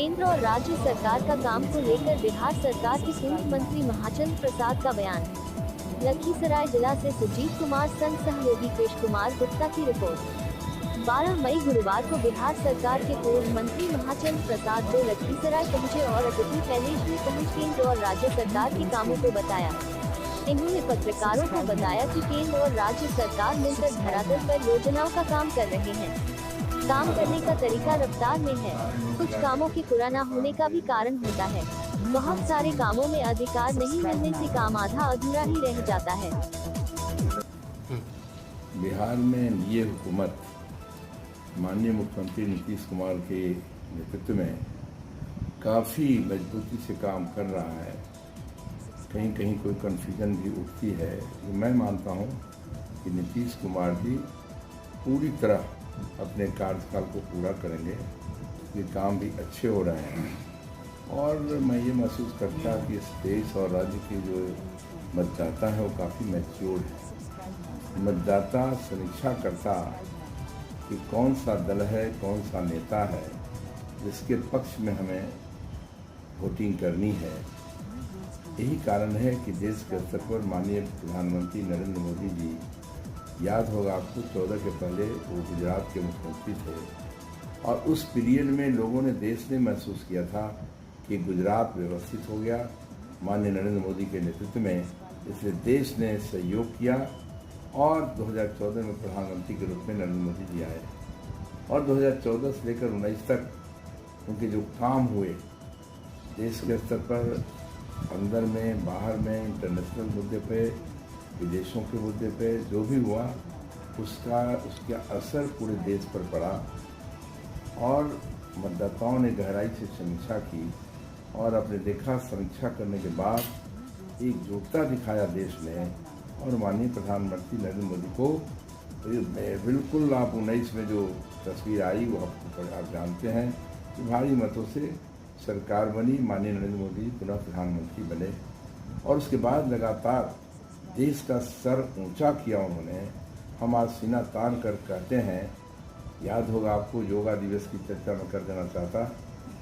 केंद्र और राज्य सरकार का काम को लेकर बिहार सरकार के पूर्व मंत्री महाचंद्र प्रसाद का बयान। लखीसराय जिला से सुजीत कुमार संग सहयोगी कृष कुमार गुप्ता की रिपोर्ट। 12 मई गुरुवार को बिहार सरकार के पूर्व मंत्री महाचंद्र प्रसाद जो लखीसराय पहुंचे और अतिथि पैलेस में पहुंच केंद्र और राज्य सरकार के कामों को बताया। इन्होंने पत्रकारों को बताया कि केंद्र और राज्य सरकार मिलकर धरातल पर योजनाओं का काम कर रहे हैं। काम करने का तरीका रफ्तार में है। कुछ कामों के पूरा न होने का भी कारण होता है। बहुत सारे कामों में अधिकार नहीं मिलने से काम आधा अधूरा ही रह जाता है। बिहार में ये हुकूमत माननीय मुख्यमंत्री नीतीश कुमार के नेतृत्व में काफ़ी मजबूती से काम कर रहा है। कहीं कहीं कोई कन्फ्यूजन भी उठती है। मैं मानता हूं कि नीतीश कुमार जी पूरी तरह अपने कार्यकाल को पूरा करेंगे। ये काम भी अच्छे हो रहे हैं और मैं ये महसूस करता कि इस देश और राज्य के जो मतदाता है वो काफ़ी मैच्योर है। मतदाता समीक्षा करता कि कौन सा दल है, कौन सा नेता है जिसके पक्ष में हमें वोटिंग करनी है। यही कारण है कि देश के स्तर पर माननीय प्रधानमंत्री नरेंद्र मोदी जी, याद होगा आपको, 14 के पहले वो गुजरात के मुख्यमंत्री थे और उस पीरियड में लोगों ने, देश ने महसूस किया था कि गुजरात व्यवस्थित हो गया माननीय नरेंद्र मोदी के नेतृत्व में। इसलिए देश ने सहयोग किया और 2014 में प्रधानमंत्री के रूप में नरेंद्र मोदी जी आए और 2014 से लेकर 19 तक उनके जो काम हुए देश के स्तर पर, अंदर में, बाहर में, इंटरनेशनल मुद्दे पे, विदेशों के मुद्दे पे जो भी हुआ उसका असर पूरे देश पर पड़ा और मतदाताओं ने गहराई से समीक्षा की और अपने देखा समीक्षा करने के बाद एकजुटता दिखाया देश में और माननीय प्रधानमंत्री नरेंद्र मोदी को बिल्कुल आप 19 में जो तस्वीर आई वो आप जानते हैं कि भारी मतों से सरकार बनी, माननीय नरेंद्र मोदी पुनः प्रधानमंत्री बने और उसके बाद लगातार देश का सर ऊंचा किया उन्होंने। हम आज सीना तान कर कहते हैं, याद होगा आपको, योगा दिवस की चर्चा मैं कर देना चाहता।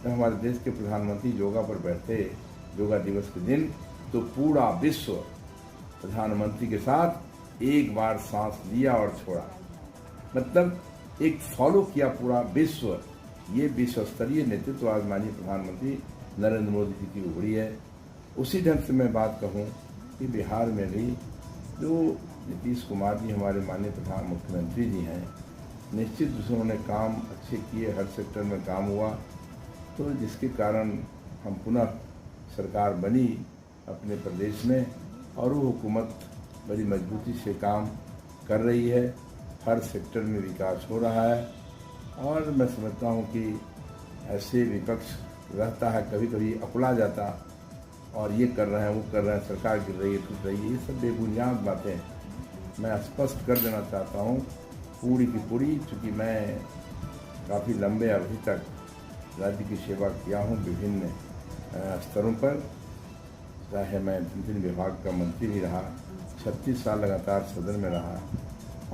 जब हमारे देश के प्रधानमंत्री योगा पर बैठे योगा दिवस के दिन तो पूरा विश्व प्रधानमंत्री के साथ एक बार सांस लिया और छोड़ा, मतलब एक फॉलो किया पूरा विश्व। ये विश्व स्तरीय नेतृत्व आज माननीय प्रधानमंत्री नरेंद्र मोदी जी की उभरी है। उसी ढंग से मैं बात कहूँ कि बिहार में भी जो नीतीश कुमार जी हमारे माननीय प्रधान मुख्यमंत्री जी हैं, निश्चित रूप से उन्होंने काम अच्छे किए, हर सेक्टर में काम हुआ, तो जिसके कारण हम पुनः सरकार बनी अपने प्रदेश में और वो हुकूमत बड़ी मजबूती से काम कर रही है। हर सेक्टर में विकास हो रहा है और मैं समझता हूँ कि ऐसे विपक्ष रहता है, कभी कभी अकुला जाता और ये कर रहे हैं, वो कर रहे हैं, सरकार गिर रही है, टूट रही है, ये सब बेबुनियाद बातें मैं स्पष्ट कर देना चाहता हूँ पूरी की पूरी। चूँकि मैं काफ़ी लंबे अवधि तक राज्य की सेवा किया हूँ विभिन्न स्तरों पर, चाहे मैं विभिन्न विभाग का मंत्री भी रहा, 36 साल लगातार सदन में रहा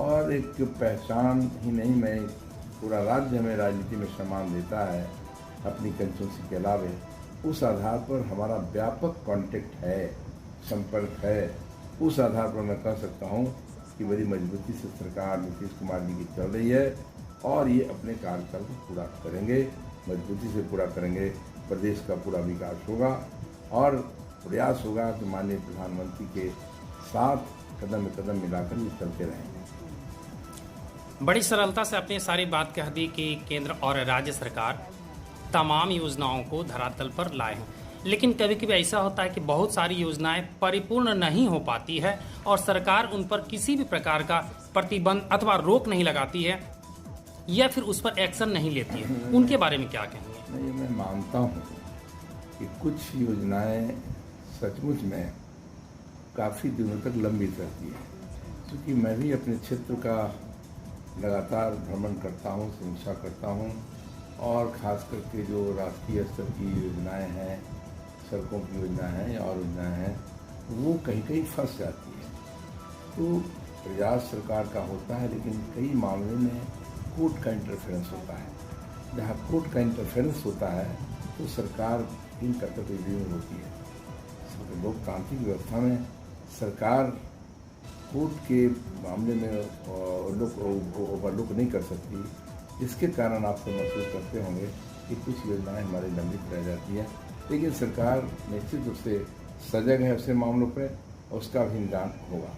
और एक पहचान ही नहीं, मैं पूरा राज्य हमें राजनीति में सम्मान देता है अपनी कंस्टिट्यूंसी के अलावे। उस आधार पर हमारा व्यापक कांटेक्ट है, संपर्क है। उस आधार पर मैं कह सकता हूं कि बड़ी मजबूती से सरकार नीतीश कुमार जी की चल रही है और ये अपने कार्यकाल को पूरा करेंगे, मजबूती से पूरा करेंगे। प्रदेश का पूरा विकास होगा और प्रयास होगा कि माननीय प्रधानमंत्री के साथ कदम में कदम मिलाकर ये चलते रहेंगे। बड़ी सरलता से अपनी सारी बात कह दी कि केंद्र और राज्य सरकार तमाम योजनाओं को धरातल पर लाए हैं, लेकिन कभी कभी ऐसा होता है कि बहुत सारी योजनाएं परिपूर्ण नहीं हो पाती है और सरकार उन पर किसी भी प्रकार का प्रतिबंध अथवा रोक नहीं लगाती है या फिर उस पर एक्शन नहीं लेती है। उनके बारे में क्या कहेंगे? नहीं, मैं मानता हूँ कि कुछ योजनाएं सचमुच में काफ़ी दिनों तक लंबित रहती है, क्योंकि मैं भी अपने क्षेत्र का लगातार भ्रमण करता हूँ, समीक्षा करता हूँ और ख़ास करके जो राष्ट्रीय स्तर की योजनाएं हैं, सड़कों की योजनाएं हैं और योजनाएं हैं, वो कहीं कहीं फंस जाती है। तो प्रयास सरकार का होता है, लेकिन कई मामले में कोर्ट का इंटरफेरेंस होता है। जहाँ कोर्ट का इंटरफेरेंस होता है तो सरकार इन कर्तव्यों में होती है। लोकतांत्रिक व्यवस्था में सरकार कोर्ट के मामले में ओवरलुक नहीं कर सकती। इसके कारण आप सब महसूस करते होंगे कि कुछ योजनाएं हमारी लंबित रह जाती हैं, लेकिन सरकार निश्चित रूप से सजग है उससे मामलों पर, उसका भी निदान होगा।